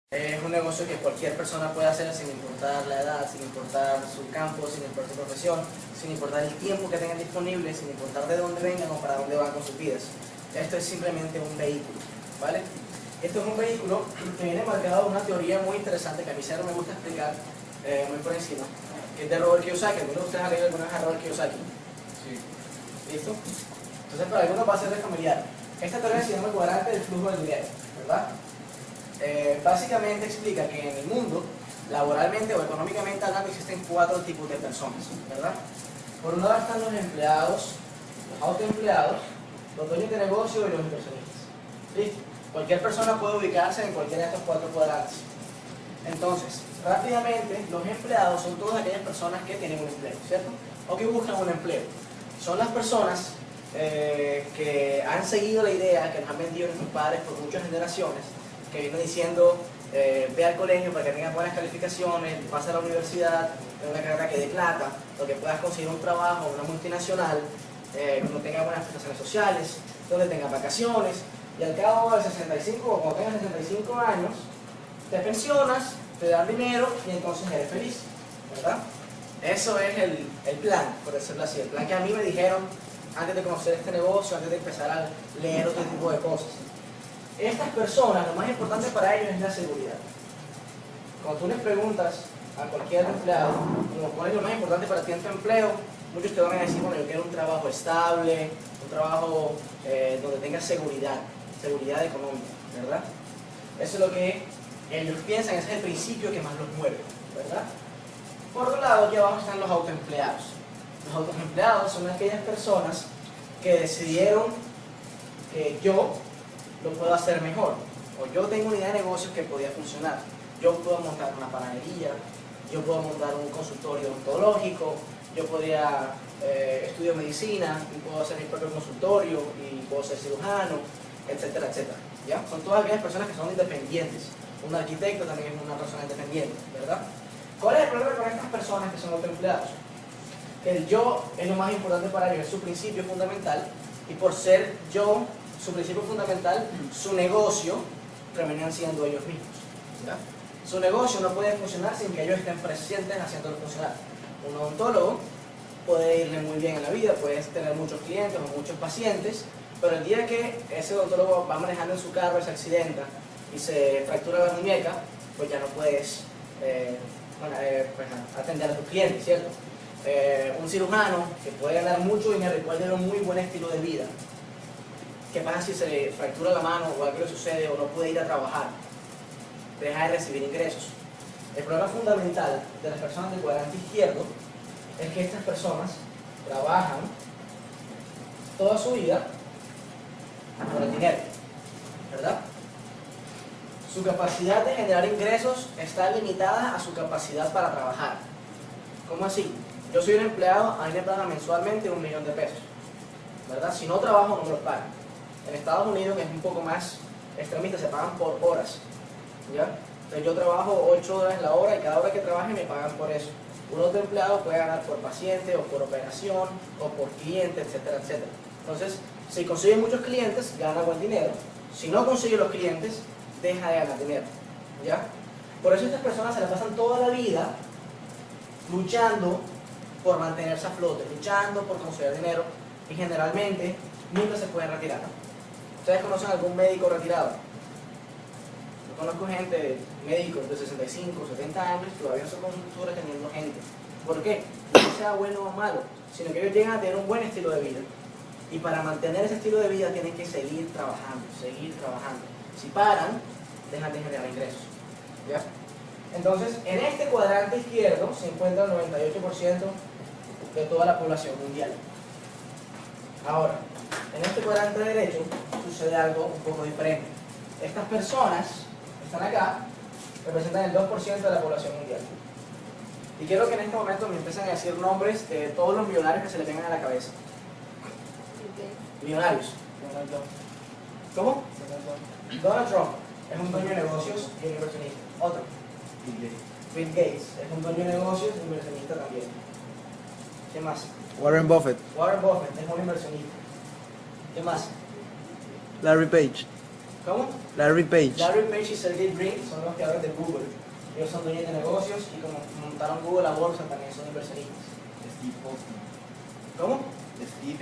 Es un negocio que cualquier persona puede hacer sin importar la edad, sin importar su campo, sin importar su profesión, sin importar el tiempo que tengan disponible, sin importar de dónde vengan o para dónde van con sus vidas. Esto es simplemente un vehículo, ¿vale? Esto es un vehículo que viene marcado de una teoría muy interesante que a mí siempre me gusta explicar muy por encima, que es de Robert Kiyosaki. ¿Alguno de ustedes ha leído alguna vez a Robert Kiyosaki? Sí. ¿Listo? Entonces para algunos va a ser de familiar. Esta teoría se llama el cuadrante del flujo del dinero, ¿verdad? Básicamente explica que en el mundo, laboralmente o económicamente hablando, existen 4 tipos de personas, ¿verdad? Por un lado están los empleados, los autoempleados, los dueños de negocio y los inversionistas. ¿Listo? Cualquier persona puede ubicarse en cualquiera de estos 4 cuadrantes. Entonces, rápidamente, los empleados son todas aquellas personas que tienen un empleo, ¿cierto? O que buscan un empleo. Son las personas que han seguido la idea que nos han vendido nuestros padres por muchas generaciones, que viene diciendo ve al colegio para que tengas buenas calificaciones, pasa a la universidad, tenga una carrera que dé plata, o que puedas conseguir un trabajo en una multinacional, donde tengas buenas prestaciones sociales, donde tengas vacaciones, y al cabo de 65 o cuando tengas 65 años, te pensionas, te dan dinero y entonces eres feliz, ¿verdad? Eso es el plan, por decirlo así, el plan que a mí me dijeron antes de conocer este negocio, antes de empezar a leer otro tipo de cosas. Estas personas, lo más importante para ellos es la seguridad. Cuando tú les preguntas a cualquier empleado, ¿cuál es lo más importante para ti en tu empleo? Muchos te van a decir, bueno, yo quiero un trabajo estable, un trabajo donde tenga seguridad económica, ¿verdad? Eso es lo que ellos piensan, ese es el principio que más los mueve, ¿verdad? Por otro lado, aquí abajo están los autoempleados. Los autoempleados son aquellas personas que decidieron que yo lo puedo hacer mejor, o yo tengo una idea de negocio que podía funcionar. Yo puedo montar una panadería, yo puedo montar un consultorio odontológico, yo podría estudiar medicina y puedo hacer mi propio consultorio y puedo ser cirujano, etcétera, etcétera. ¿Ya? Son todas aquellas personas que son independientes. Un arquitecto también es una persona independiente, ¿verdad? ¿Cuál es el problema con estas personas que son autoempleados? Que el yo es lo más importante para ellos, es su principio fundamental, y por ser yo su principio fundamental, su negocio terminan siendo ellos mismos, ¿ya? Su negocio no puede funcionar sin que ellos estén presentes haciéndolo funcionar. Un odontólogo puede irle muy bien en la vida, puede tener muchos clientes o muchos pacientes, pero el día que ese odontólogo va manejando en su carro y se accidenta y se fractura la muñeca, pues ya no puedes pues, atender a tus clientes, ¿cierto? Un cirujano que puede ganar mucho dinero y puede tener un muy buen estilo de vida, ¿qué pasa si se le fractura la mano o algo le sucede o no puede ir a trabajar? Deja de recibir ingresos. El problema fundamental de las personas del cuadrante izquierdo es que estas personas trabajan toda su vida por el dinero, ¿verdad? Su capacidad de generar ingresos está limitada a su capacidad para trabajar. ¿Cómo así? Yo soy un empleado, a mí me pagan mensualmente $1 millón, ¿verdad? Si no trabajo no me lo pagan. En Estados Unidos es un poco más extremista, se pagan por horas, ¿ya? Entonces yo trabajo 8 horas la hora y cada hora que trabaje me pagan por eso. Un otro empleado puede ganar por paciente o por operación o por cliente, etcétera, etcétera. Entonces, si consigue muchos clientes, gana buen dinero. Si no consigue los clientes, deja de ganar dinero, ¿ya? Por eso estas personas se la pasan toda la vida luchando por mantenerse a flote, luchando por conseguir dinero y generalmente nunca se pueden retirar. ¿Ustedes conocen algún médico retirado? Yo conozco gente, médicos de 65, 70 años, todavía en su consultora teniendo gente. ¿Por qué? No que sea bueno o malo, sino que ellos llegan a tener un buen estilo de vida. Y para mantener ese estilo de vida tienen que seguir trabajando, seguir trabajando. Si paran, dejan de generar ingresos, ¿ya? Entonces, en este cuadrante izquierdo se encuentra el 98% de toda la población mundial. Ahora, en este cuadrante derecho sucede algo un poco diferente. Estas personas que están acá representan el 2% de la población mundial. Y quiero que en este momento me empiecen a decir nombres de todos los millonarios que se les vengan a la cabeza. Millonarios. ¿Cómo? Donald Trump es un dueño de negocios y un inversionista. Otro. Bill Gates es un dueño de negocios y inversionista también. ¿Qué más? Warren Buffett. Warren Buffett es un inversionista. ¿Qué más? Larry Page. ¿Cómo? Larry Page. Larry Page y Sergey Brin son los creadores de Google. Ellos son dueños de negocios y como montaron Google a bolsa también son inversionistas. Steve Austin. ¿Cómo?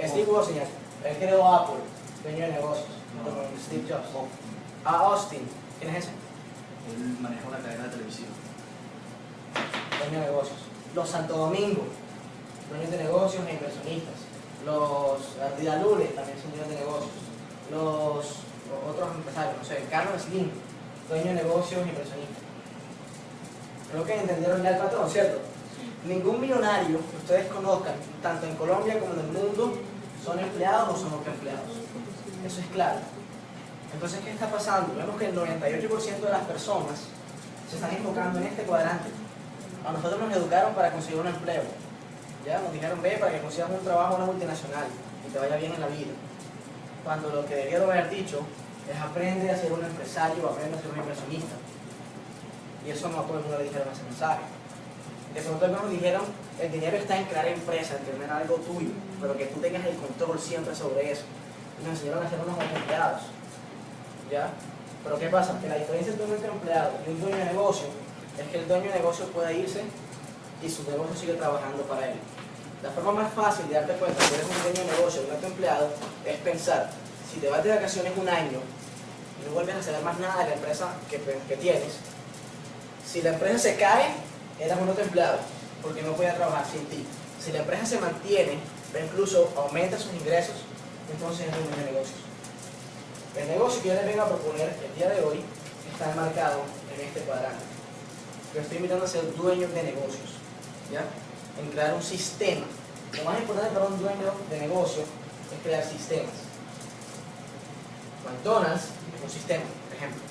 Steve Wozniak. Él creó Apple, dueño de negocios. Como Steve Jobs. Austin. ¿Quién es ese? Él maneja una cadena de televisión. Dueño de negocios. Los Santo Domingo, dueños de negocios e inversionistas. Los Ardila Lule también son dueños de negocios. Los otros empresarios, no sé, Carlos Slim, dueño de negocios e inversionistas. Creo que entendieron ya el patrón, ¿cierto? Ningún millonario que ustedes conozcan, tanto en Colombia como en el mundo, son empleados o son autoempleados. Eso es claro. Entonces, ¿qué está pasando? Vemos que el 98% de las personas se están enfocando en este cuadrante. A nosotros nos educaron para conseguir un empleo. Ya nos dijeron, ve, para que consigas un trabajo en una multinacional y te vaya bien en la vida. Cuando lo que debieron haber dicho es aprende a ser un empresario o aprende a ser un inversionista. Y eso no a todo el mundo le dijeron ese mensaje. De pronto nos dijeron, el dinero está en crear empresas, en tener algo tuyo, pero que tú tengas el control siempre sobre eso. Y nos enseñaron a ser unos autoempleados. ¿Ya? Pero ¿qué pasa? Que la diferencia entre un empleado y un dueño de negocio es que el dueño de negocio puede irse y su negocio sigue trabajando para él. La forma más fácil de darte cuenta que eres un dueño de negocio y un autoempleado es pensar, si te vas de vacaciones un año y no vuelves a saber más nada de la empresa que tienes, si la empresa se cae, eres un autoempleado, porque no puede trabajar sin ti. Si la empresa se mantiene, o incluso aumenta sus ingresos, entonces es un dueño de negocios. El negocio que yo les vengo a proponer el día de hoy está enmarcado en este cuadrante. Yo estoy invitando a ser dueños de negocios, ¿ya? En crear un sistema. Lo más importante para un dueño de negocio es crear sistemas. McDonald's es un sistema, por ejemplo.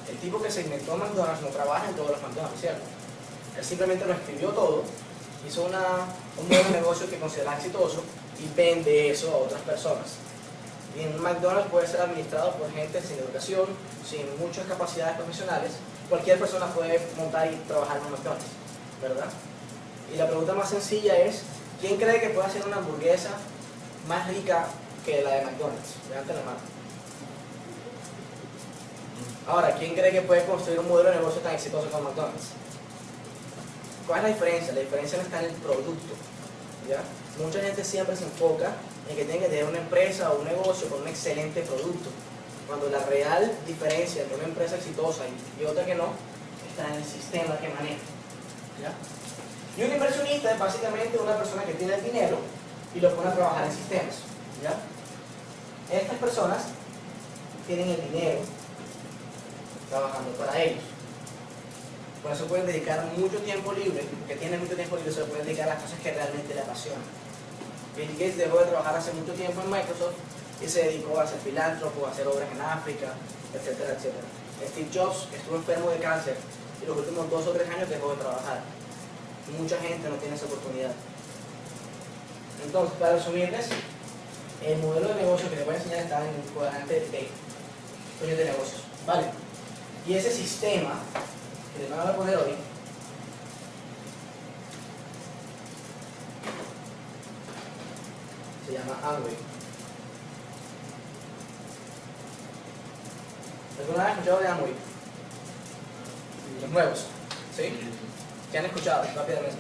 El tipo que se inventó McDonald's no trabaja en todos los McDonald's, ¿cierto? Él simplemente lo escribió todo, hizo un nuevo negocio que considera exitoso y vende eso a otras personas. Y en McDonald's puede ser administrado por gente sin educación, sin muchas capacidades profesionales. Cualquier persona puede montar y trabajar en un McDonald's, ¿verdad? Y la pregunta más sencilla es, ¿quién cree que puede hacer una hamburguesa más rica que la de McDonald's? Levanten la mano. Ahora, ¿quién cree que puede construir un modelo de negocio tan exitoso como McDonald's? ¿Cuál es la diferencia? La diferencia no está en el producto, ¿ya? Mucha gente siempre se enfoca en que tiene que tener una empresa o un negocio con un excelente producto, cuando la real diferencia entre una empresa exitosa y otra que no está en el sistema que maneja, ¿ya? Y un inversionista es básicamente una persona que tiene el dinero y lo pone a trabajar en sistemas, ¿ya? Estas personas tienen el dinero trabajando para ellos. Por eso pueden dedicar mucho tiempo libre, porque tienen mucho tiempo libre, se lo pueden dedicar a las cosas que realmente le apasionan. Bill Gates dejó de trabajar hace mucho tiempo en Microsoft y se dedicó a ser filántropo, a hacer obras en África, etcétera, etcétera. Steve Jobs estuvo enfermo de cáncer y los últimos 2 o 3 años dejó de trabajar. Y mucha gente no tiene esa oportunidad. Entonces, para resumirles, el modelo de negocio que les voy a enseñar está en el cuadrante de dueños de negocios, ¿vale? Y ese sistema que les van a poner hoy se llama Amway. ¿Alguna vez han escuchado de Amway? Los nuevos, ¿sí? ¿Qué han escuchado rápidamente?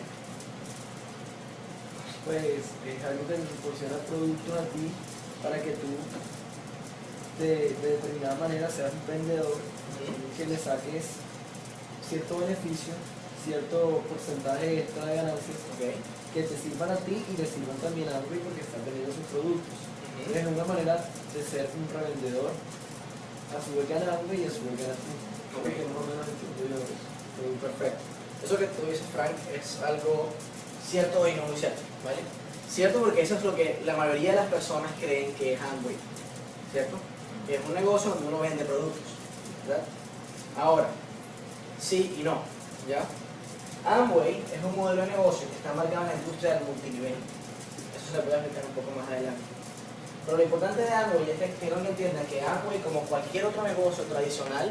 Pues es algo que te proporciona productos a ti para que tú de determinada manera seas un vendedor, que le saques cierto beneficio, cierto porcentaje extra de ganancias, que te sirvan a ti y le sirvan también a Amway porque están vendiendo sus productos. Es una manera de ser un revendedor. A su vez gana Amway y a su vez ganas tú. Creo que más o menos entiendo yo eso. Perfecto. Eso que tú dices, Frank, es algo cierto y no muy cierto, ¿vale? Cierto porque eso es lo que la mayoría de las personas creen que es Amway, ¿cierto? Que es un negocio donde uno vende productos, ¿verdad? Ahora, sí y no, ¿ya? Amway es un modelo de negocio que está marcado en la industria del multinivel. Eso se lo voy a explicar un poco más adelante. Pero lo importante de Amway es que quiero que entiendan que Amway, como cualquier otro negocio tradicional,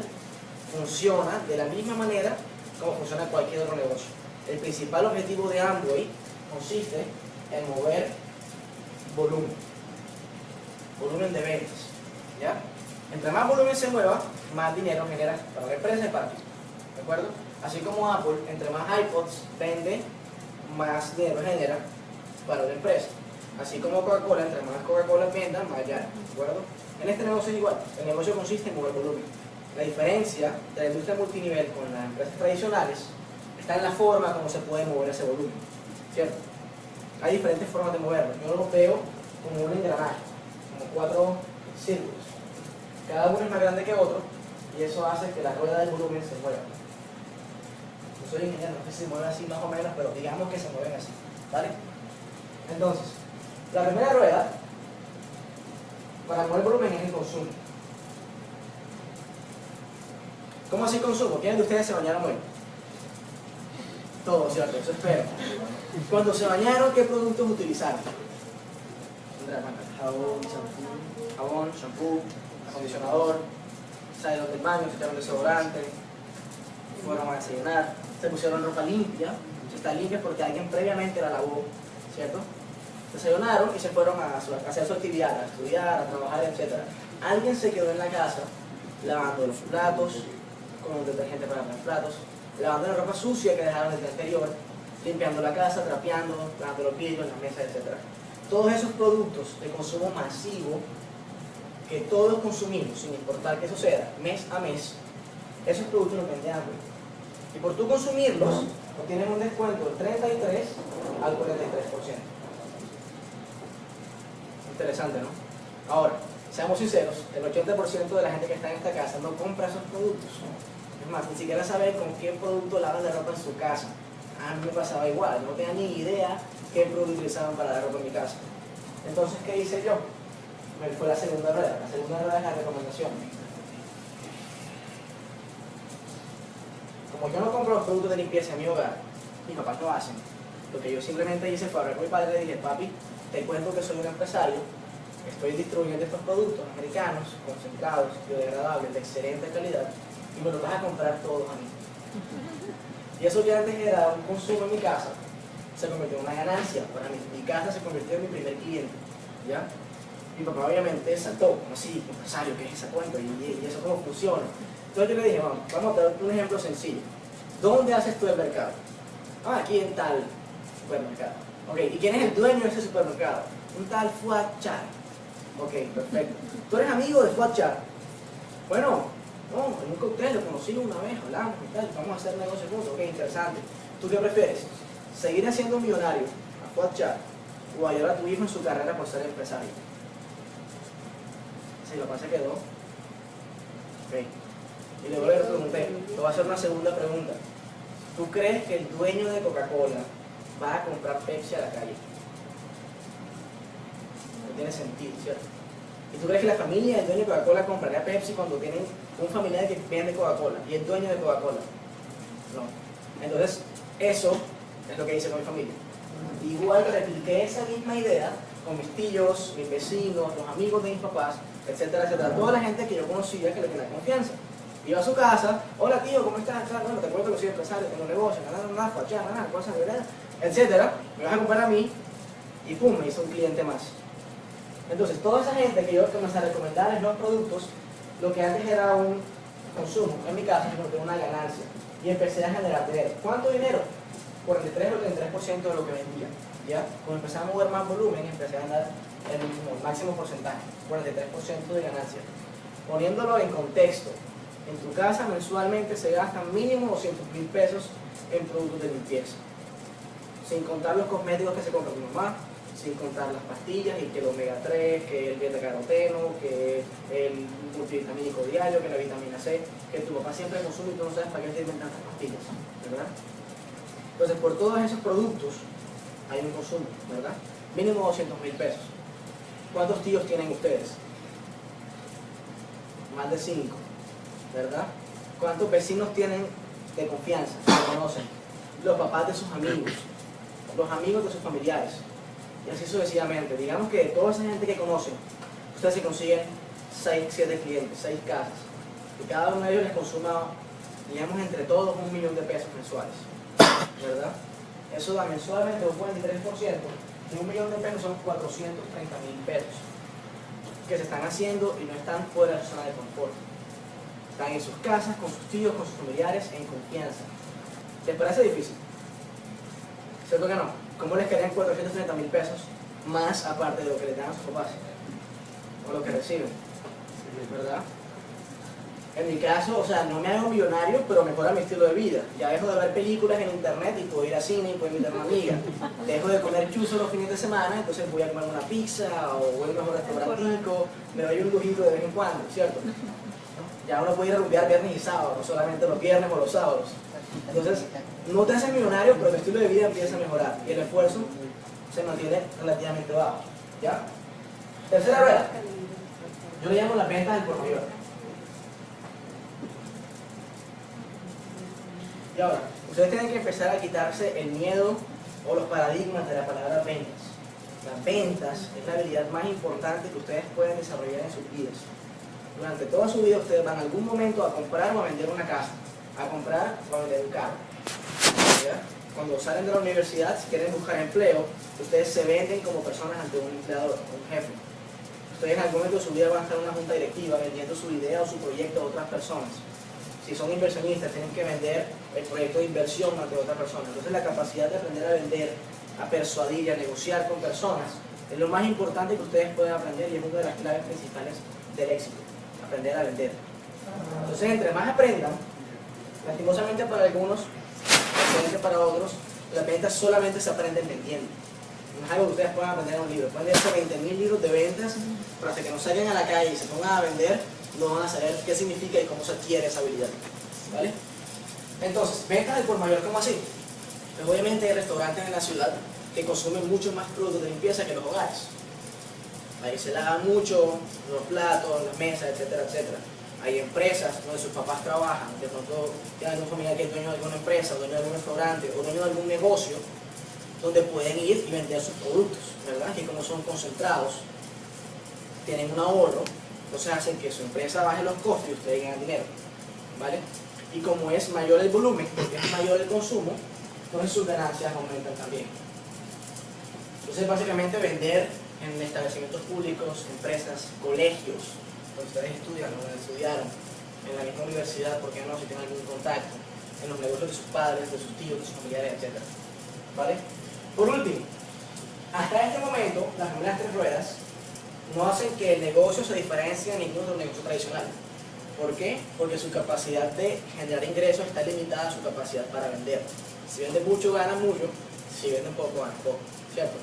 funciona de la misma manera como funciona cualquier otro negocio. El principal objetivo de Amway consiste en mover volumen de ventas, ¿ya? Entre más volumen se mueva, más dinero genera para la empresa y para ti. ¿De acuerdo? Así como Apple, entre más iPods vende, más dinero genera para la empresa. Así como Coca-Cola, entre más Coca-Cola vendan, más ya. ¿De acuerdo? En este negocio es igual. El negocio consiste en mover volumen. La diferencia de la industria multinivel con las empresas tradicionales está en la forma como se puede mover ese volumen. ¿Cierto? Hay diferentes formas de moverlo. Yo lo veo como un engranaje, como 4 círculos. Cada uno es más grande que otro y eso hace que la rueda del volumen se mueva. Yo soy ingeniero, no sé si se mueve así más o menos, pero digamos que se mueven así. ¿Vale? Entonces, la primera rueda para mover volumen es el consumo. ¿Cómo así consumo? ¿Quiénes de ustedes se bañaron hoy? Todos, ¿cierto? Eso espero. Cuando se bañaron, ¿qué productos utilizaron? Jabón, shampoo, acondicionador, salieron del baño, se echaron desodorante, fueron a desayunar, se pusieron ropa limpia, si está limpia es porque alguien previamente la lavó, ¿cierto? Desayunaron y se fueron a hacer su actividad, a estudiar, a trabajar, etc. Alguien se quedó en la casa lavando los platos, con un detergente para lavar los platos, lavando la ropa sucia que dejaron desde el anterior, limpiando la casa, trapeando, lavando los vidrios, las mesas, etc. Todos esos productos de consumo masivo que todos consumimos, sin importar qué suceda, mes a mes, esos productos los vende Amway. Y por tú consumirlos, obtienes un descuento del 33 al 43%. Interesante, ¿no? Ahora, seamos sinceros, el 80% de la gente que está en esta casa no compra esos productos. Es más, ni siquiera sabe con qué producto lavan la ropa en su casa. A mí me pasaba igual, no tenía ni idea qué producto utilizaban para la ropa en mi casa. Entonces, ¿qué hice yo? Fue la segunda rueda. La segunda rueda es la recomendación. Como yo no compro los productos de limpieza en mi hogar, mis papás lo hacen. Lo que yo simplemente hice fue hablar con mi padre y le dije: papi, te cuento que soy un empresario, estoy distribuyendo estos productos americanos, concentrados, biodegradables, de excelente calidad, y me los vas a comprar todos a mí. Y eso que antes era un consumo en mi casa, se convirtió en una ganancia para mí. Mi casa se convirtió en mi primer cliente, ¿ya? Mi papá obviamente saltó, como así, empresario, ¿qué es esa cuenta? ¿Y eso cómo funciona? Entonces yo le dije: vamos a dar un ejemplo sencillo. ¿Dónde haces tú el mercado? Ah, aquí en tal supermercado. Ok, ¿y quién es el dueño de ese supermercado? Un tal Fuad Char. Ok, perfecto. ¿Tú eres amigo de Fuad Char? Bueno, no, en un cóctel lo conocí una vez, hablamos y tal, vamos a hacer negocio juntos. Ok, interesante. ¿Tú qué prefieres? ¿Seguir haciendo un millonario a Fuad Char o ayudar a tu hijo en su carrera por ser empresario? Si lo pasa quedó. Ok. Y luego le pregunté, te voy a hacer una segunda pregunta. ¿Tú crees que el dueño de Coca-Cola va a comprar Pepsi a la calle? No tiene sentido, ¿cierto? ¿Y tú crees que la familia del dueño de Coca-Cola compraría Pepsi cuando tienen un familiar que vende Coca-Cola y el dueño de Coca-Cola? No. Entonces, eso es lo que hice con mi familia. Igual repliqué esa misma idea con mis tíos, mis vecinos, los amigos de mis papás, etcétera, etcétera. Toda la gente que yo conocía que le tenía confianza. Iba a su casa: hola tío, ¿cómo estás? Bueno, te acuerdo que soy empresario, tengo un negocio, cosas, etcétera. Me vas a comprar a mí y pum, me hizo un cliente más. Entonces, toda esa gente que yo comencé a recomendarles los productos, lo que antes era un consumo, en mi caso se convirtió en una ganancia y empecé a generar dinero. ¿Cuánto dinero? 43 o 33% de lo que vendía. ¿Ya? Cuando empecé a mover más volumen, empecé a ganar el máximo porcentaje, 43% de ganancia. Poniéndolo en contexto, en tu casa mensualmente se gastan mínimo 200.000 pesos en productos de limpieza, sin contar los cosméticos que se compra tu mamá, sin contar las pastillas y que el omega 3, que el beta-caroteno, que el multivitamínico diario, que la vitamina C, que tu papá siempre consume y tú no sabes para qué te inventan tantas pastillas, ¿verdad? Entonces, por todos esos productos hay un consumo, ¿verdad? Mínimo 200.000 pesos. ¿Cuántos tíos tienen ustedes? Más de 5, ¿verdad? ¿Cuántos vecinos tienen de confianza, que conocen? Los papás de sus amigos, los amigos de sus familiares, y así sucesivamente. Digamos que de toda esa gente que conocen, ustedes se consiguen 6, 7 clientes, 6 casas, y cada uno de ellos les consuma, digamos, entre todos 1 millón de pesos mensuales, ¿verdad? Eso da mensualmente un 43%, y 1 millón de pesos son 430.000 pesos. que se están haciendo y no están fuera de su zona de confort. Están en sus casas, con sus tíos, con sus familiares, en confianza. ¿Les parece difícil? ¿Cierto que no? ¿Cómo les quedarían 430.000 pesos más aparte de lo que les dan a sus papás? O lo que reciben, ¿verdad? En mi caso, o sea, no me hago millonario, pero mejora mi estilo de vida. Ya dejo de ver películas en internet y puedo ir al cine y puedo invitar a una amiga. Dejo de comer chuzo los fines de semana, entonces voy a comer una pizza o voy a un mejor restaurantico, me doy un lujito de vez en cuando, ¿cierto? Ya uno puede ir a rumbear viernes y sábado, no solamente los viernes o los sábados. Entonces, no te haces millonario, pero tu estilo de vida empieza a mejorar y el esfuerzo se mantiene relativamente bajo. ¿Ya? Tercera rueda. Yo le llamo las ventas del por mayor. Y ahora, ustedes tienen que empezar a quitarse el miedo o los paradigmas de la palabra ventas. Las ventas es la habilidad más importante que ustedes pueden desarrollar en sus vidas. Durante toda su vida ustedes van en algún momento a comprar o a vender una casa, a comprar o a vender un carro. ¿Ya? Cuando salen de la universidad, si quieren buscar empleo, ustedes se venden como personas ante un empleador, un jefe. Ustedes en algún momento de su vida van a estar en una junta directiva vendiendo su idea o su proyecto a otras personas. Si son inversionistas, tienen que vender el proyecto de inversión ante otra persona. Entonces la capacidad de aprender a vender, a persuadir y a negociar con personas es lo más importante que ustedes pueden aprender y es una de las claves principales del éxito, aprender a vender. Entonces entre más aprendan, lastimosamente para algunos, diferente para otros, las ventas solamente se aprenden vendiendo. No es algo que ustedes puedan aprender en un libro. Pueden leerse 20.000 libros de ventas, pero hasta que no salgan a la calle y se pongan a vender, no van a saber qué significa y cómo se adquiere esa habilidad. ¿Vale? Entonces, ventas del por mayor, ¿cómo así? Pues obviamente hay restaurantes en la ciudad que consumen mucho más productos de limpieza que los hogares. Ahí se lavan mucho los platos, las mesas, etcétera, etcétera. Hay empresas donde sus papás trabajan, de pronto tienen algún familiar que es dueño de alguna empresa, dueño de algún restaurante o dueño de algún negocio, donde pueden ir y vender sus productos, ¿verdad? Que como son concentrados, tienen un ahorro, entonces hacen que su empresa baje los costos y ustedes ganen dinero, ¿vale? Y como es mayor el volumen, porque es mayor el consumo, entonces sus ganancias aumentan también. Entonces básicamente vender en establecimientos públicos, empresas, colegios, donde ustedes estudian o donde estudiaron, en la misma universidad, ¿por qué no? Si tienen algún contacto, en los negocios de sus padres, de sus tíos, de sus familiares, etc. ¿Vale? Por último, hasta este momento, las primeras tres ruedas no hacen que el negocio se diferencie de ningún otro negocio tradicional. ¿Por qué? Porque su capacidad de generar ingresos está limitada a su capacidad para vender. Si vende mucho, gana mucho. Si vende poco, gana poco. ¿Cierto?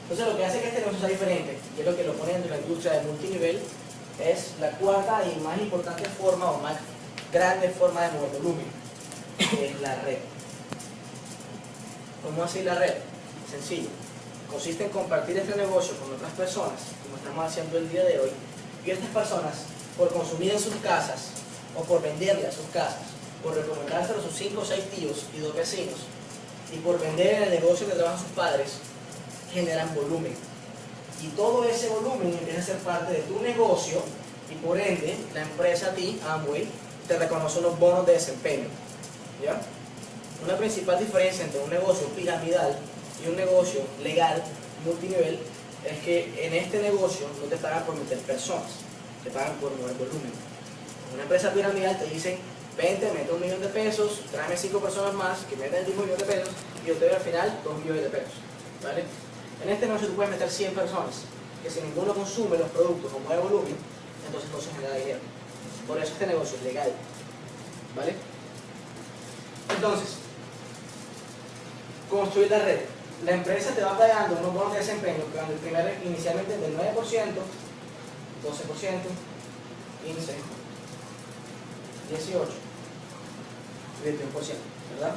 Entonces lo que hace que este negocio sea diferente, y es lo que lo pone dentro de la industria de multinivel, es la cuarta y más importante forma o más grande forma de mover volumen, que es la red. ¿Cómo así la red? Sencillo. Consiste en compartir este negocio con otras personas, como estamos haciendo el día de hoy, y estas personas, por consumir en sus casas, o por venderle a sus casas, por recomendárselo a sus 5 o 6 tíos y 2 vecinos, y por vender en el negocio que trabajan sus padres, generan volumen. Y todo ese volumen empieza a ser parte de tu negocio, y por ende, la empresa a ti, Amway, te reconoce unos bonos de desempeño. ¿Ya? Una principal diferencia entre un negocio piramidal y un negocio legal, multinivel, es que en este negocio no te pagan por meter personas, te pagan por mover volumen. En una empresa piramidal te dicen, vente, mete 1 millón de pesos, tráeme 5 personas más que meten el 1 millón de pesos y yo te doy al final 2 millones de pesos. ¿Vale? En este negocio tú puedes meter 100 personas, que si ninguno consume los productos o mueve volumen, entonces no se genera dinero. Por eso este negocio es legal. ¿Vale? Entonces, construir la red. La empresa te va pagando unos bonos de desempeño que van inicialmente del 9%, 12%, 15%, y 18%, y 21%, ¿verdad?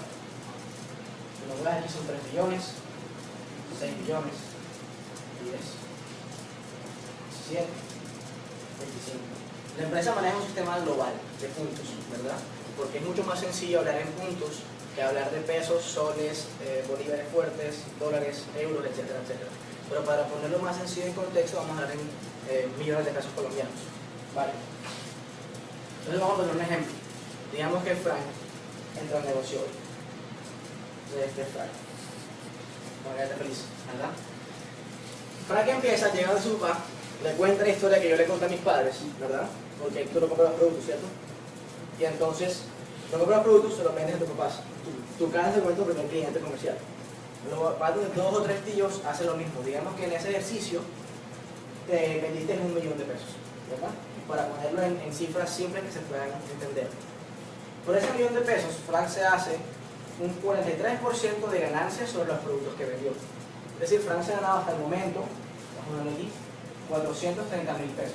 Los números aquí son 3 millones, 6 millones, 10, 17, 25. La empresa maneja un sistema global de puntos, ¿verdad? Porque es mucho más sencillo hablar en puntos que hablar de pesos, soles, bolívares fuertes, dólares, euros, etcétera, etcétera. Pero para ponerlo más sencillo en contexto, vamos a hablar en millones de pesos colombianos. ¿Vale? Entonces vamos a poner un ejemplo. Digamos que Frank entra al negocio hoy. Entonces este es Frank. Bueno, ya está feliz, ¿verdad? Frank empieza, llega de su papá, le cuenta la historia que yo le conté a mis padres, ¿verdad? Porque tú no compras los productos, ¿cierto? Y entonces, no compras los productos, se los vendes a tus papás. Tu casa se cuenta tu primer cliente comercial. Luego, de 2 o 3 tíos hacen lo mismo. Digamos que en ese ejercicio te vendiste $1 millón, ¿verdad? Para ponerlo en cifras simples que se puedan entender. Por ese $1 millón, Frank se hace un 43% de ganancias sobre los productos que vendió. Es decir, Frank se ha ganado hasta el momento, vamos a verlo aquí, $430,000.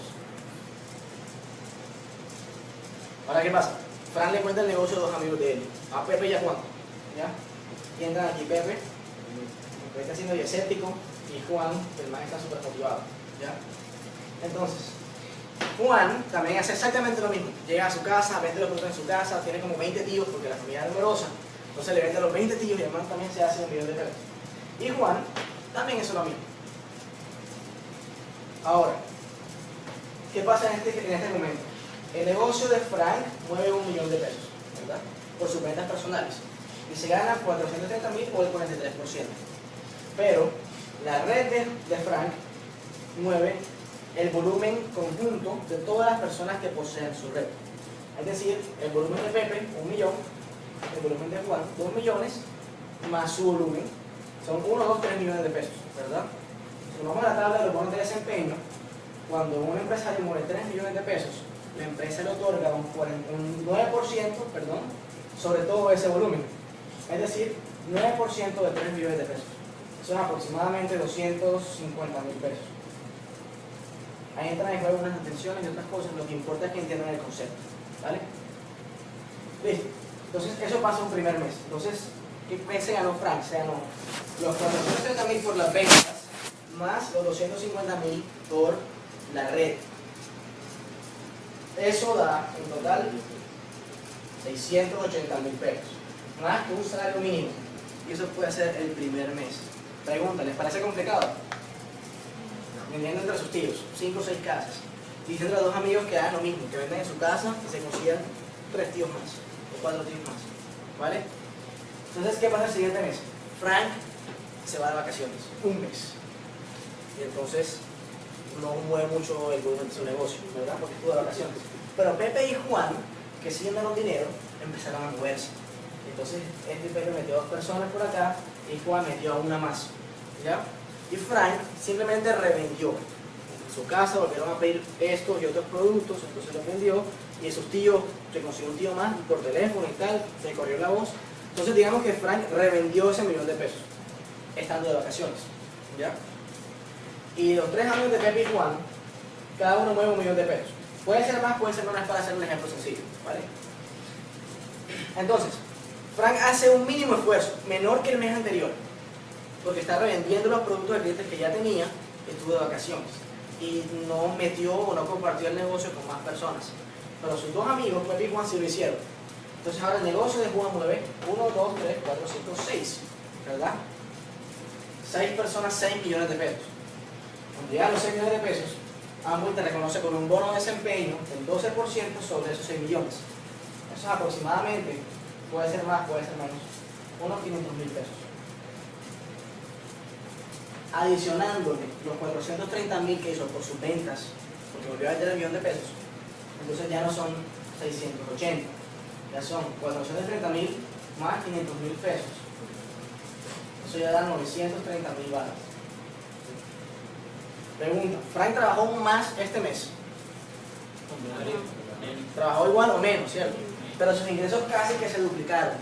Ahora, ¿qué pasa? Frank le cuenta el negocio a 2 amigos de él, a Pepe y a Juan. ¿Ya? Y entran aquí Pepe, que está siendo escéptico, y Juan, el man está súper motivado. ¿Ya? Entonces, Juan también hace exactamente lo mismo. Llega a su casa, vende los productos en su casa, tiene como 20 tíos porque la familia es numerosa. Entonces le vende a los 20 tíos y el man también se hace $1 millón. Y Juan también hizo lo mismo. Ahora, ¿qué pasa en este momento? El negocio de Frank mueve $1 millón, ¿verdad? Por sus ventas personales. Y se gana $430,000 o el 43%. Pero la red de Frank mueve el volumen conjunto de todas las personas que poseen su red. Es decir, el volumen de Pepe, $1 millón, el volumen de Juan, $2 millones, más su volumen, son 1, 2, 3 millones de pesos, ¿verdad? Si vamos a la tabla de los bonos de desempeño, cuando un empresario mueve $3 millones, la empresa le otorga un 9%, sobre todo ese volumen. Es decir, 9% de $3 millones. Son aproximadamente $250,000. Ahí entran en juego unas atenciones y otras cosas, lo que importa es que entiendan el concepto, ¿vale? Listo. Entonces, eso pasa un primer mes. Entonces, ¿qué se ganó Frank? Se ganó los $430,000 por las ventas, más los $250,000 por la red. Eso da, en total, $680,000. Más que un salario mínimo. Y eso puede ser el primer mes. Pregunta, ¿les parece complicado? Vendiendo entre sus tíos, 5 o 6 casas, diciendo a 2 amigos que hagan lo mismo, que venden en su casa y se consigan 3 tíos más, o 4 tíos más, ¿vale? Entonces, ¿qué pasa el siguiente mes? Frank se va de vacaciones, un mes, y entonces no mueve mucho el volumen de su negocio, ¿verdad? Porque estuvo de vacaciones. Pero Pepe y Juan, que siguen dando dinero, empezaron a moverse. Entonces, Pepe metió 2 personas por acá y Juan metió a una más, ¿ya? Y Frank simplemente revendió. En su casa volvieron a pedir estos y otros productos, entonces los vendió, y sus tíos, se consiguió un tío más por teléfono y tal, se corrió la voz. Entonces digamos que Frank revendió ese $1 millón, estando de vacaciones, ¿ya? Y los 3 amigos de Pepe y Juan, cada uno mueve $1 millón. Puede ser más, puede ser menos, para hacer un ejemplo sencillo, ¿vale? Entonces, Frank hace un mínimo esfuerzo, menor que el mes anterior, porque está revendiendo los productos de clientes que ya tenía, estuvo de vacaciones y no metió o no compartió el negocio con más personas. Pero sus 2 amigos, Pepe y Juan, sí lo hicieron. Entonces ahora el negocio de Juan mueve 1, 2, 3, 4, 5, 6, ¿verdad? 6 personas, $6 millones. Cuando llegan los $6 millones, Amway te reconoce con un bono de desempeño del 12% sobre esos 6 millones. Eso es aproximadamente, puede ser más, puede ser menos, unos $500,000. Adicionándole los $430,000 que hizo por sus ventas, porque volvió a vender $1 millón, entonces ya no son 680, ya son $430,000 más $500,000. Eso ya da $930,000. Pregunta, ¿Frank trabajó más este mes? Trabajó igual o menos, ¿cierto? Pero sus ingresos casi que se duplicaron.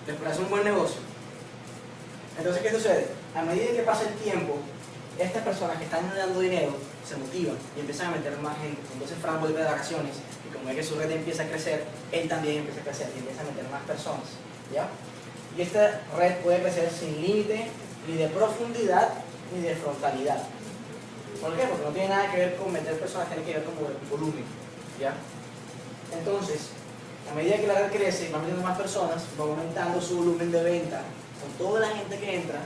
Les parece un buen negocio. Entonces, ¿qué sucede? A medida que pasa el tiempo, estas personas que están dando dinero se motivan y empiezan a meter más gente. Entonces Frank vuelve de vacaciones y como ve que su red empieza a crecer, él también empieza a crecer y empieza a meter más personas, ¿ya? Y esta red puede crecer sin límite ni de profundidad ni de frontalidad. ¿Por qué? Porque no tiene nada que ver con meter personas, tiene que ver con volumen, ¿ya? Entonces, a medida que la red crece y va metiendo más personas, va aumentando su volumen de venta con toda la gente que entra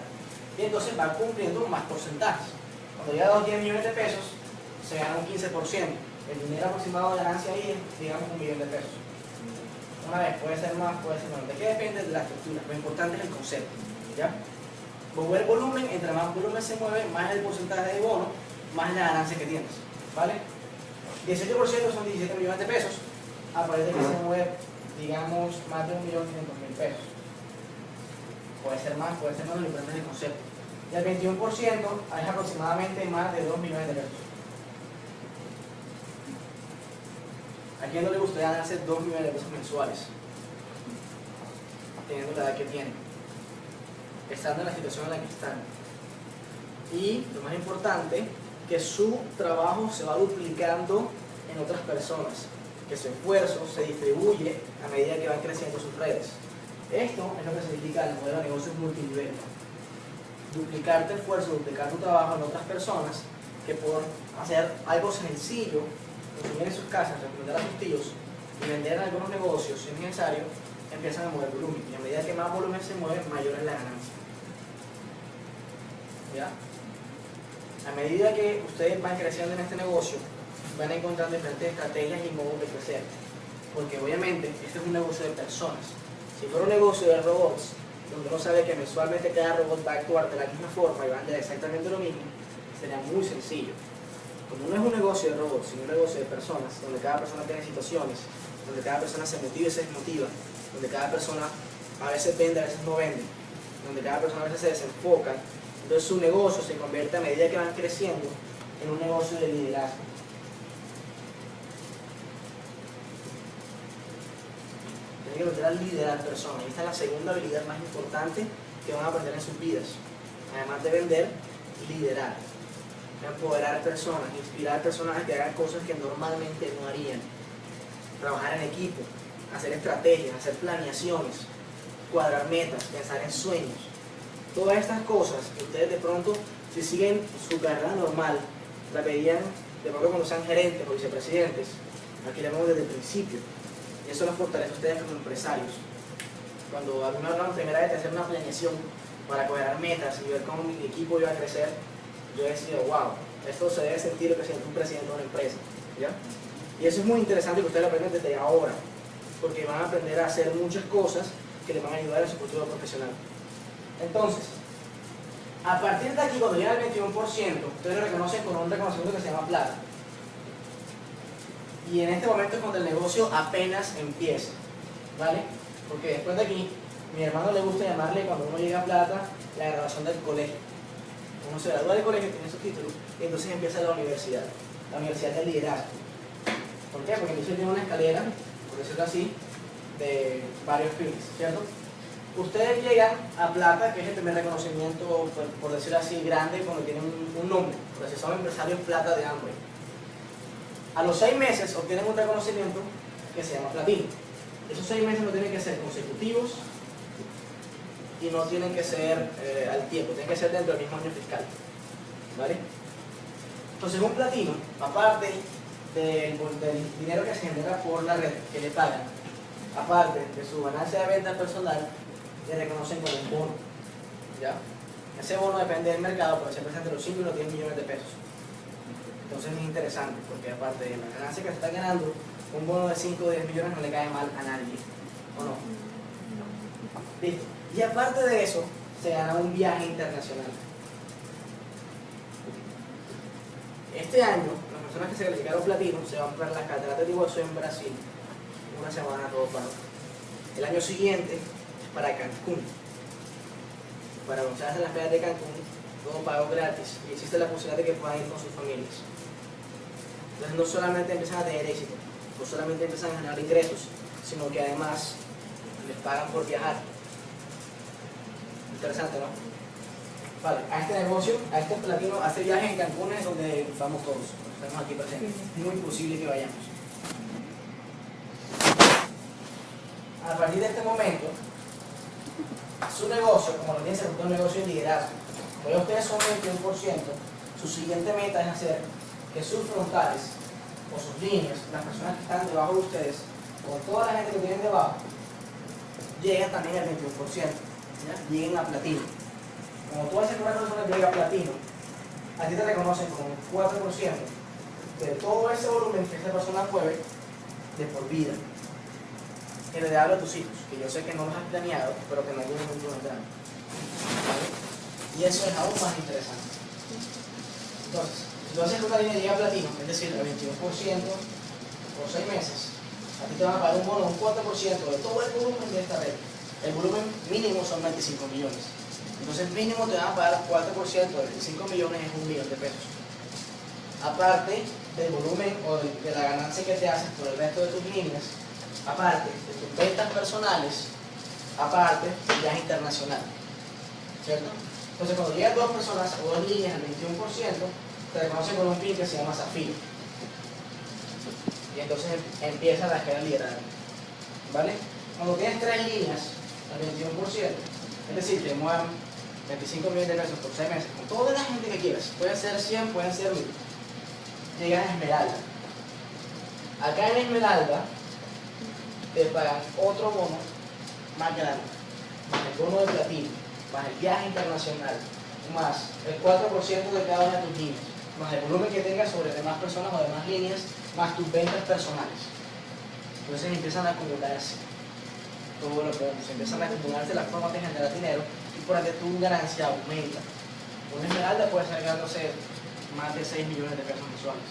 y entonces va cumpliendo más porcentajes. Cuando llega a los $10 millones, se gana un 15%. El dinero aproximado de ganancia ahí es, digamos, $1 millón. Una vez, puede ser más, puede ser menos. ¿De qué depende de la estructura? Lo importante es el concepto, ¿ya? Mover volumen, entre más volumen se mueve, más el porcentaje de bono, más la ganancia que tienes, ¿vale? 18% son 17 millones de pesos, a partir de que se mueve, digamos, más de 1.500.000 pesos. Puede ser más, puede ser menos, depende del concepto. Y el 21% es aproximadamente más de 2 millones de pesos. ¿A quién no le gustaría ganarse 2 millones de pesos mensuales? Teniendo la edad que tienen, estando en la situación en la que están. Y lo más importante, que su trabajo se va duplicando en otras personas, que su esfuerzo se distribuye a medida que van creciendo sus redes. Esto es lo que significa el modelo de negocios multinivel. Duplicar tu esfuerzo, duplicar tu trabajo en otras personas, que por hacer algo sencillo, consumir en sus casas, recomendar a sus tíos y vender en algunos negocios si es necesario, empiezan a mover volumen. Y a medida que más volumen se mueve, mayor es la ganancia. ¿Ya? A medida que ustedes van creciendo en este negocio, van encontrando diferentes estrategias y modos de crecer. Porque obviamente este es un negocio de personas. Si fuera un negocio de robots, donde uno sabe que mensualmente cada robot va a actuar de la misma forma y va a hacer exactamente lo mismo, sería muy sencillo. Como no es un negocio de robots, sino un negocio de personas, donde cada persona tiene situaciones, donde cada persona se motiva y se desmotiva, donde cada persona a veces vende, a veces no vende, donde cada persona a veces se desenfoca, entonces su negocio se convierte a medida que van creciendo en un negocio de liderazgo. Tienen que aprender a liderar personas. Y esta es la segunda habilidad más importante que van a aprender en sus vidas. Además de vender, liderar. Empoderar personas, inspirar personas a que hagan cosas que normalmente no harían. Trabajar en equipo, hacer estrategias, hacer planeaciones, cuadrar metas, pensar en sueños. Todas estas cosas que ustedes de pronto, si siguen su carrera normal, la veían de pronto cuando sean gerentes o vicepresidentes. Aquí la vemos desde el principio. Y eso los fortalece a ustedes como empresarios. Cuando a mí me hablaron primera vez de hacer una planeación para cuadrar metas y ver cómo mi equipo iba a crecer, yo decía, wow, esto se debe sentir lo que siente un presidente de una empresa. ¿Ya? Y eso es muy interesante que ustedes lo aprendan desde ahora, porque van a aprender a hacer muchas cosas que les van a ayudar en su futuro profesional. Entonces, a partir de aquí, cuando llega el 21%, ustedes lo reconocen con un reconocimiento que se llama plata. Y en este momento es cuando el negocio apenas empieza, ¿vale? Porque después de aquí, mi hermano le gusta llamarle, cuando uno llega a plata, la graduación del colegio. Uno se gradúa del colegio, tiene su título, y entonces empieza la universidad del liderazgo. ¿Por qué? Porque entonces tiene una escalera, por decirlo así, de varios pisos, ¿cierto? Ustedes llegan a plata, que es el primer reconocimiento, por decirlo así, grande, cuando tienen un nombre, porque si son empresarios plata de hambre. A los 6 meses obtienen un reconocimiento que se llama platino. Esos 6 meses no tienen que ser consecutivos y no tienen que ser al tiempo, tienen que ser dentro del mismo año fiscal. ¿Vale? Entonces un platino, aparte del dinero que se genera por la red, que le pagan, aparte de su ganancia de venta personal, le reconocen como un bono. ¿Ya? Ese bono depende del mercado, pero siempre está entre los 5 y los 10 millones de pesos. Entonces es interesante, porque aparte de la ganancia que se está ganando, un bono de 5 o 10 millones no le cae mal a nadie. ¿O no? Listo. Y aparte de eso, se gana un viaje internacional. Este año, las personas que se calificaron platino se van para las cataratas de Iguazú en Brasil. Una semana todo pago. El año siguiente es para Cancún. Para anunciarse en las playas de Cancún, todo pago gratis. Y existe la posibilidad de que puedan ir con sus familias. Entonces no solamente empiezan a tener éxito, no solamente empiezan a ganar ingresos, sino que además les pagan por viajar. Interesante, ¿no? Vale, a este negocio, a este platino, a este viaje en Cancún es donde vamos todos, estamos aquí presentes. Es muy posible que vayamos. A partir de este momento, su negocio, como lo tiene, se un negocio de liderazgo. Como ya ustedes son 21%, su siguiente meta es hacer que sus frontales o sus líneas, las personas que están debajo de ustedes, o toda la gente que tienen debajo, lleguen también al 21%, ¿ya? Lleguen a platino. Como tú haces que una persona llegue a platino, a ti te reconocen como un 4% de todo ese volumen que esa persona mueve de por vida. Heredable a tus hijos, que yo sé que no los has planeado, pero que en algún momento vendrán. ¿Vale? Y eso es aún más interesante. Entonces, Si tú haces que una línea llega a platino, es decir, al 21% por 6 meses, a ti te van a pagar un bono un 4% de todo el volumen de esta red. El volumen mínimo son 25 millones. Entonces mínimo te van a pagar 4% de 25 millones es 1 millón de pesos. Aparte del volumen o de la ganancia que te haces por el resto de tus líneas, aparte de tus ventas personales, aparte del viaje internacional. ¿Cierto? Entonces cuando llegan dos personas o dos líneas al 21%, te reconocen con un PIN que se llama Zafiro. Y entonces empieza la escala liderazgo. ¿Vale? Cuando tienes tres líneas al 21%, es decir, que muevan 25 millones de pesos por 6 meses, con toda la gente que quieras, pueden ser 100, pueden ser 1000, llegan a Esmeralda. Acá en Esmeralda te pagan otro bono más grande, más el bono de platino, más el viaje internacional, más el 4% de cada una de tus líneas, más el volumen que tengas sobre demás personas o demás líneas, más tus ventas personales. Entonces empiezan a acumularse todos los bonos, empiezan a acumularse las formas de generar dinero y por ende tu ganancia aumenta. Una Esmeralda puede estar ganándose más de 6 millones de pesos mensuales.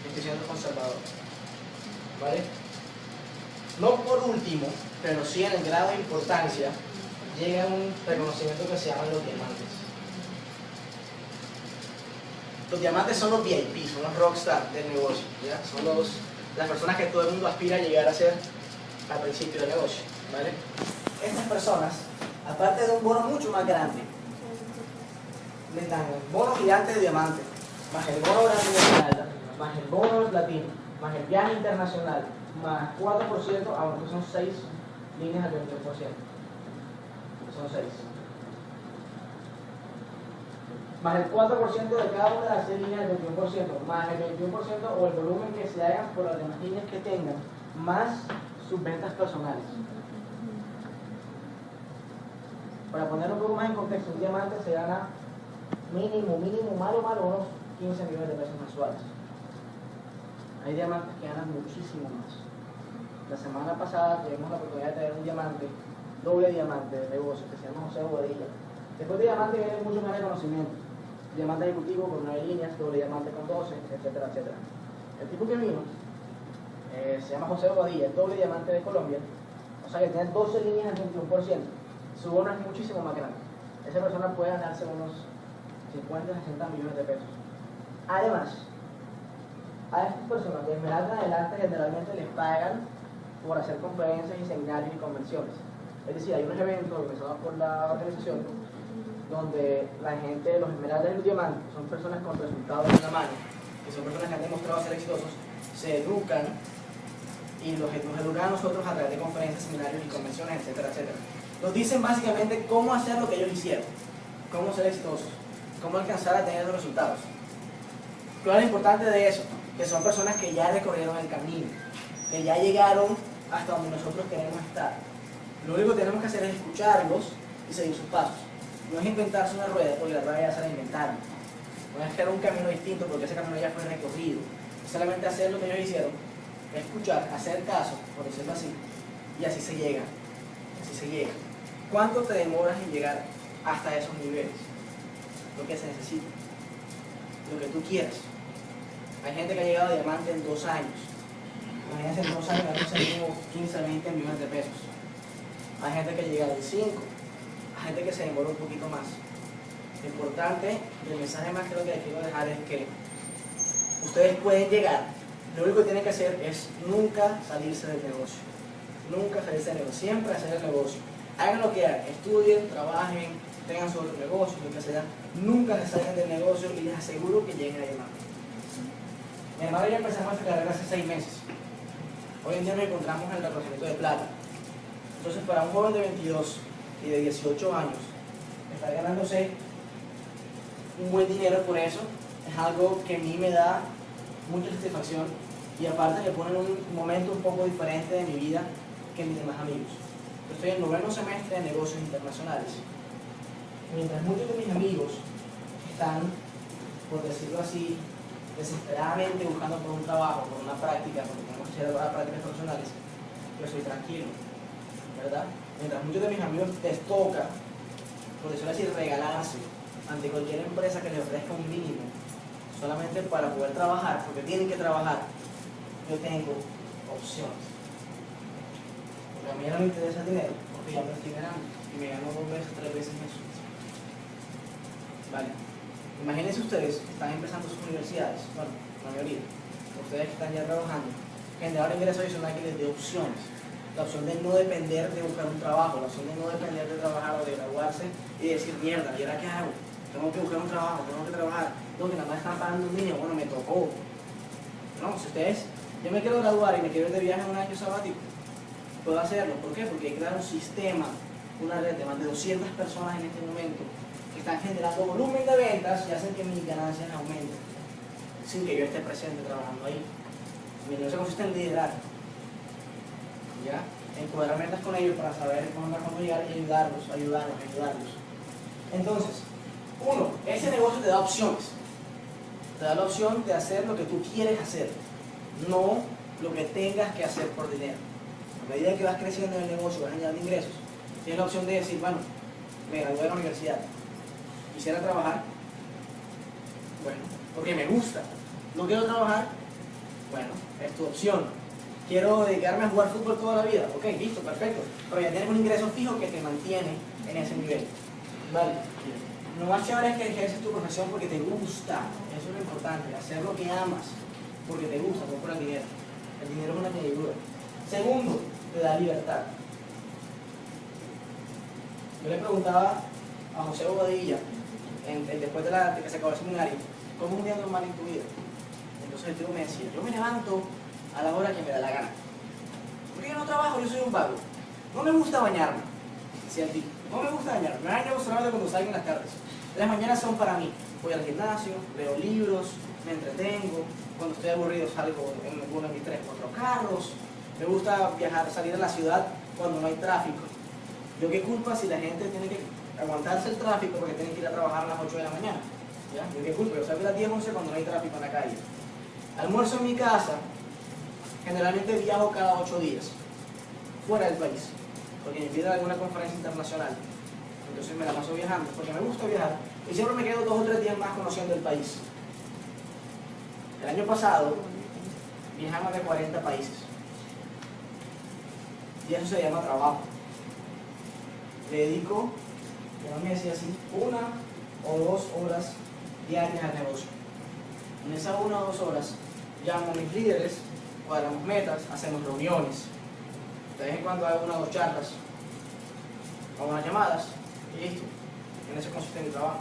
Estoy siendo conservador. ¿Vale? No por último, pero sí en el grado de importancia, llega un reconocimiento que se llama los diamantes. Los diamantes son los VIP, son los rockstar del negocio, ¿ya? Son las personas que todo el mundo aspira a llegar a ser al principio del negocio, ¿vale? Estas personas, aparte de un bono mucho más grande, les dan el bono gigante de diamante, más el bono grande de esmeralda, más el bono de platino, más el viaje internacional, más 4%, aunque son 6 líneas al 21%. Son 6. Más el 4% de cada una de las 6 líneas del 21%, más el 21% o el volumen que se hagan por las demás líneas que tengan, más sus ventas personales. Para poner un poco más en contexto, un diamante se gana mínimo, malo, unos 15 millones de pesos mensuales. Hay diamantes que ganan muchísimo más. La semana pasada tuvimos la oportunidad de tener un diamante, doble diamante de negocio, que se llama José Bobadilla. Después de diamante viene mucho más reconocimiento. Diamante ejecutivo con 9 líneas, doble diamante con 12, etcétera, etcétera. El tipo que vino se llama José Bobadilla, es doble diamante de Colombia, o sea que tiene 12 líneas al 21%. Su bono es muchísimo más grande. Esa persona puede ganarse unos 50, 60 millones de pesos. Además, a estas personas de Esmeralda en adelante generalmente les pagan por hacer conferencias y seminarios y convenciones. Es decir, hay unos eventos organizados por la organización donde la gente, los Esmeraldas y los Diamantes, que son personas con resultados en la mano, que son personas que han demostrado ser exitosos, se educan y nos educan a nosotros a través de conferencias, seminarios y convenciones, etcétera, etcétera. Nos dicen básicamente cómo hacer lo que ellos hicieron, cómo ser exitosos, cómo alcanzar a tener los resultados. ¿Cuál es lo importante de eso? Que son personas que ya recorrieron el camino, que ya llegaron hasta donde nosotros queremos estar. Lo único que tenemos que hacer es escucharlos y seguir sus pasos. No es inventarse una rueda porque la rueda ya se la inventaron. No es crear un camino distinto porque ese camino ya fue recorrido. Es solamente hacer lo que ellos hicieron, escuchar, hacer caso, por decirlo así, y así se llega. Así se llega. ¿Cuánto te demoras en llegar hasta esos niveles? Lo que se necesita. Lo que tú quieras. Hay gente que ha llegado a diamante en 2 años. Imagínense en 2 años ganando 15, 20 millones de pesos. Hay gente que llega en 5. Hay gente que se demora un poquito más. Lo importante, y el mensaje más claro que les quiero dejar es que ustedes pueden llegar. Lo único que tienen que hacer es nunca salirse del negocio. Nunca salirse del negocio. Siempre hacer el negocio. Hagan lo que hagan. Estudien, trabajen, tengan su otro negocio, lo que sea. Nunca se salgan del negocio y les aseguro que lleguen a diamante. Mi hermano y yo empezamos esta carrera hace 6 meses. Hoy en día nos encontramos en el reconocimiento de plata. Entonces, para un joven de 22 y de 18 años, estar ganándose un buen dinero por eso, es algo que a mí me da mucha satisfacción y aparte me pone en un momento un poco diferente de mi vida que mis demás amigos. Yo estoy en el 9º semestre de negocios internacionales. Mientras muchos de mis amigos están, por decirlo así, desesperadamente buscando por un trabajo, por una práctica, porque tenemos que hacer prácticas profesionales, yo soy tranquilo, ¿verdad? Mientras muchos de mis amigos les toca, por decirlo así, regalarse ante cualquier empresa que les ofrezca un mínimo, solamente para poder trabajar, porque tienen que trabajar, yo tengo opciones. Porque a mí no me interesa el dinero, porque ya me estoy ganando y me gano 2 veces, 3 veces eso. Vale. Imagínense ustedes que están empezando sus universidades, bueno, la mayoría, ustedes que están ya trabajando, generar ingresos adicionales que les dé opciones. La opción de no depender de buscar un trabajo, la opción de no depender de trabajar o de graduarse y decir, mierda, ¿y ahora qué hago? Tengo que buscar un trabajo, tengo que trabajar, no, que nada más están pagando un niño, bueno, me tocó. No, si ustedes, yo me quiero graduar y me quiero ir de viaje en un año sabático, puedo hacerlo. ¿Por qué? Porque hay que crear un sistema, una red de más de 200 personas en este momento que están generando volumen de ventas y hacen que mis ganancias aumenten sin que yo esté presente trabajando ahí. Mi negocio consiste en liderar, ¿ya? En cuadrar metas con ellos para saber cómo llegar y ayudarlos. Entonces, uno, ese negocio te da opciones. Te da la opción de hacer lo que tú quieres hacer, no lo que tengas que hacer por dinero. A medida que vas creciendo en el negocio, vas añadiendo ingresos, tienes la opción de decir, bueno, me gradué de la universidad, quisiera trabajar, bueno, porque me gusta. No quiero trabajar, bueno, es tu opción. Quiero dedicarme a jugar fútbol toda la vida, ok, listo, perfecto, pero ya tienes un ingreso fijo que te mantiene en ese nivel. Vale. Lo más chévere es que ejerces tu profesión porque te gusta, eso es lo importante, hacer lo que amas, porque te gusta, no por el dinero. El dinero es una añadidura. Segundo, te da libertad. Yo le preguntaba a José Bobadilla, después de que se acabó el seminario, ¿cómo es un día normal en tu vida? Entonces el tío me decía, yo me levanto a la hora que me da la gana. Porque yo no trabajo, yo soy un vago. No me gusta bañarme, decía el tío. No me gusta bañarme, me baño solamente cuando salgo en las tardes. Las mañanas son para mí. Voy al gimnasio, leo libros, me entretengo. Cuando estoy aburrido salgo en alguno de mis 3 o 4 carros. Me gusta viajar, salir a la ciudad cuando no hay tráfico. ¿Yo qué culpa si la gente tiene que aguantarse el tráfico porque tiene que ir a trabajar a las 8 de la mañana? ¿Ya? ¿Yo qué culpa? Yo salgo a las 10, 11 cuando no hay tráfico en la calle. Almuerzo en mi casa, generalmente viajo cada 8 días, fuera del país, porque me invitan a alguna conferencia internacional. Entonces me la paso viajando, porque me gusta viajar, y siempre me quedo 2 o 3 días más conociendo el país. El año pasado viajé a más de 40 países. Y eso se llama trabajo. Le dedico, como me decía así, 1 o 2 horas diarias al negocio. En esas 1 o 2 horas llamo a mis líderes, cuadramos metas, hacemos reuniones. De vez en cuando hago 1 o 2 charlas, hago unas llamadas y listo. En eso consiste mi trabajo.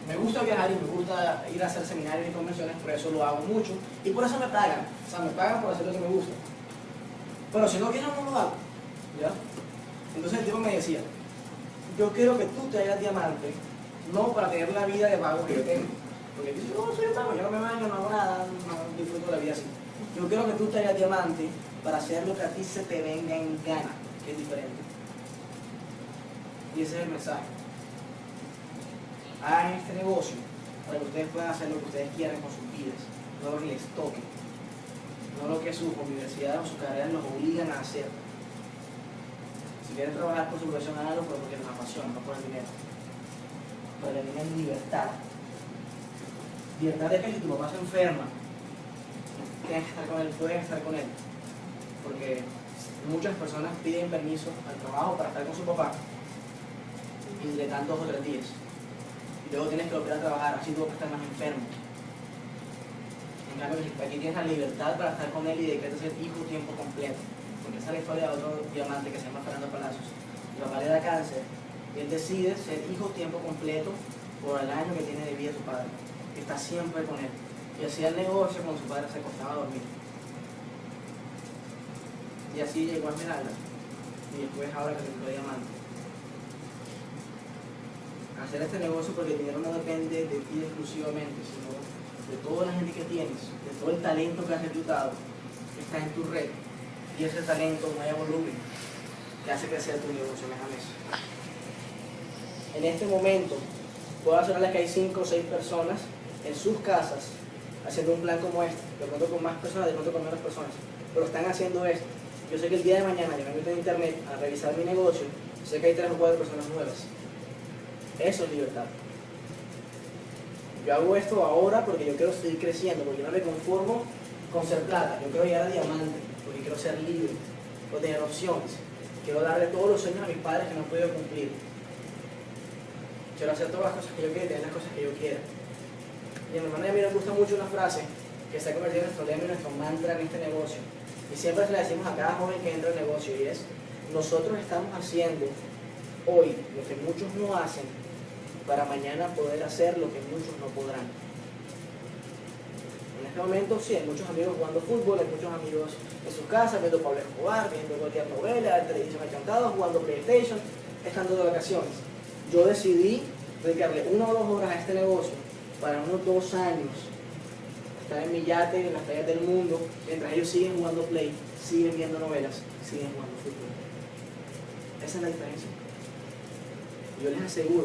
Me gusta viajar y me gusta ir a hacer seminarios y convenciones, por eso lo hago mucho y por eso me pagan. O sea, me pagan por hacer lo que me gusta. Pero si no quiero, no lo hago. ¿Ya? Entonces el tipo me decía, yo quiero que tú te hagas diamante, no para tener la vida de vago que yo tengo. Porque yo no soy un vago, yo no me baño, no hago nada, no disfruto la vida así. Yo quiero que tú te hagas diamante para hacer lo que a ti se te venga en gana, que es diferente. Y ese es el mensaje. Hagan este negocio para que ustedes puedan hacer lo que ustedes quieran con sus vidas, no lo que les toque, no lo que sus universidades o sus carreras los obligan a hacer. Si quieren trabajar por su profesión, háganlo porque les apasiona, no por el dinero. Pero tienen libertad. Libertad de que si tu papá se enferma, tienes que estar con él, puedes estar con él. Porque muchas personas piden permiso al trabajo para estar con su papá y le dan 2 o 3 días. Y luego tienes que volver a trabajar, así tú vas a estar más enfermo. En cambio, aquí tienes la libertad para estar con él y decretas ser hijo tiempo completo. Porque esa es la historia de otro diamante que se llama Fernando Palacios. Mi papá le da cáncer y él decide ser hijo tiempo completo por el año que tiene de vida su padre. Está siempre con él. Y hacía el negocio cuando su padre se acostaba a dormir. Y así llegó a Esmeralda. Y después ahora que se entró diamante. Hacer este negocio porque el dinero no depende de ti exclusivamente, sino de toda la gente que tienes, de todo el talento que has reclutado, que está en tu red. Y ese talento no haya volumen, que hace crecer tu negocio mes a mes. En este momento, puedo asegurarles que hay 5 o 6 personas en sus casas haciendo un plan como este, de pronto con más personas, de pronto con menos personas, pero están haciendo esto. Yo sé que el día de mañana yo me meto en internet a revisar mi negocio, sé que hay 3 o 4 personas nuevas. Eso es libertad. Yo hago esto ahora porque yo quiero seguir creciendo, porque yo no me conformo con ser plata, yo quiero llegar a diamante, porque quiero ser libre, quiero tener opciones, quiero darle todos los sueños a mis padres que no han podido cumplir. Quiero hacer todas las cosas que yo quiero y tener las cosas que yo quiera. Y a mi hermana y a mí nos gusta mucho una frase que se ha convertido en nuestro lema y nuestro mantra en este negocio. Y siempre se la decimos a cada joven que entra al negocio y es: nosotros estamos haciendo hoy lo que muchos no hacen para mañana poder hacer lo que muchos no podrán. En este momento sí, hay muchos amigos jugando fútbol, hay muchos amigos en sus casas viendo Pablo Escobar, viendo cualquier novela, televisión achantada, jugando PlayStation, estando de vacaciones. Yo decidí dedicarle 1 o 2 horas a este negocio para unos 2 años estar en mi yate, en las playas del mundo, mientras ellos siguen jugando Play, siguen viendo novelas, siguen jugando fútbol. Esa es la diferencia. Yo les aseguro